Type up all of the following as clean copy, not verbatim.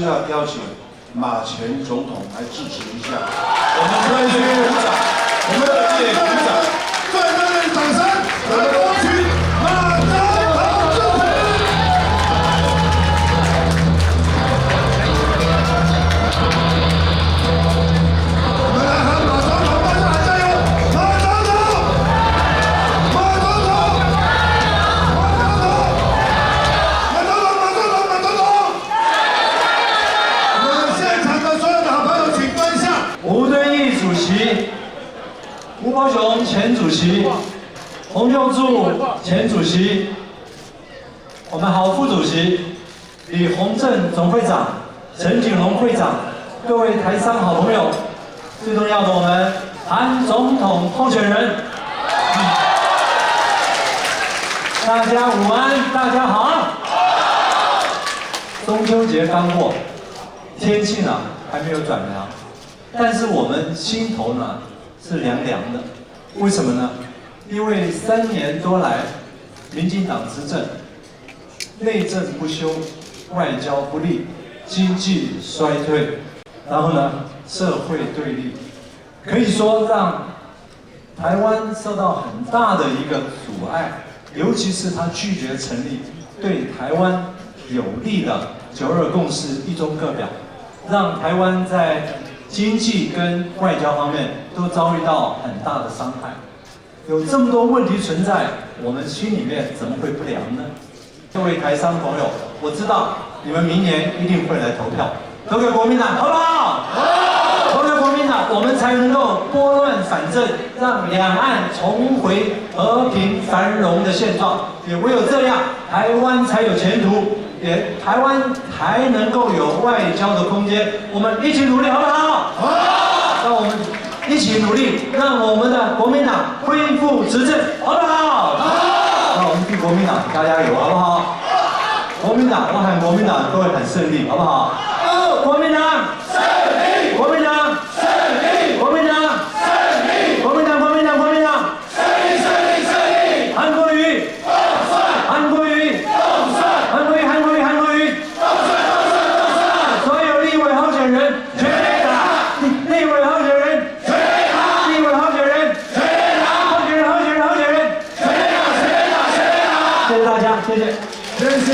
要邀请马前总统来致辞一下，我们热烈鼓掌，我们热烈鼓掌，最热烈的掌声来恭喜马总统致辞。我们来喊马总统，大家喊加油！马总统，马总统，马总统，马总统，马总统，马总统。我们现场的所有的好朋友，请蹲下。吴敦义主席、吴伯雄前主席、洪秀柱前主席、我们郝副主席、李鸿正总会长、陈景龙会长，各位台商好朋友，最重要的我们韩总统候选人，大家午安，大家好。中秋节刚过，天气呢还没有转凉。但是我们心头呢是凉凉的，为什么呢？因为3年多来，民进党执政，内政不修，外交不利，经济衰退，然后呢，社会对立，可以说让台湾受到很大的一个阻碍，尤其是他拒绝成立对台湾有利的9·2共识、一中各表，让台湾在经济跟外交方面都遭遇到很大的伤害，有这么多问题存在，我们心里面怎么会不凉呢？各位台商朋友，我知道你们明年一定会来投票，投给国民党，好不好？好，投给国民党，我们才能够拨乱反正，让两岸重回和平繁荣的现状。也唯有这样，台湾才有前途。台湾还能够有外交的空间，我们一起努力，好不好？好！让我们一起努力，让我们的国民党恢复执政，好不好？好！让我们替国民党加油，好不好？国民党，我喊国民党都会很胜利，好不好？好！国民党胜利！国民党胜利！国民党胜利！国民党，国民党，国民党胜利！胜利！胜利！韩国瑜，韩国瑜，韩国瑜，韩国瑜，韩国瑜，所有立委候选人全打，立委候选人全打，立委候选人全打，候选人，候选人，候选人全打，全打，全打。谢谢大家，谢谢，谢谢，谢谢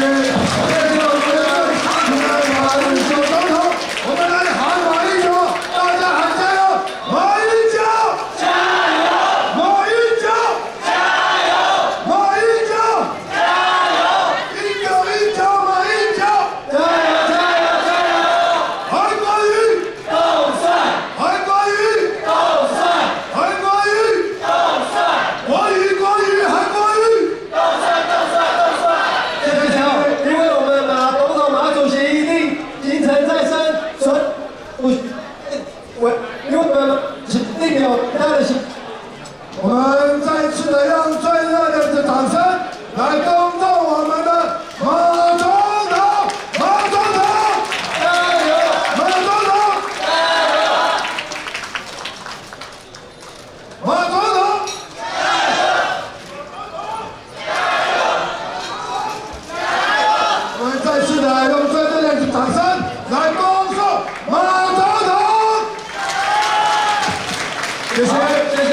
我们的马英九总统，我们来喊马英九，大家喊加油！马英九，加油！马英九，加油！马英九，加油！1919马英九，加油！加油！加油！韩国瑜，够帅！韩国瑜，够帅！韩国瑜，够帅！国瑜，国瑜，韩国瑜，够帅！够帅！够帅！谢谢，因为我们马总统、马主席一定精诚再生，因为我们另有他的心。我们再次的用最热烈的掌声来恭送我们的马总统，马总统，加油！马总统，加油！马总统，加油！我们再次的用最热烈的掌声来恭送马总统。谢谢，谢谢。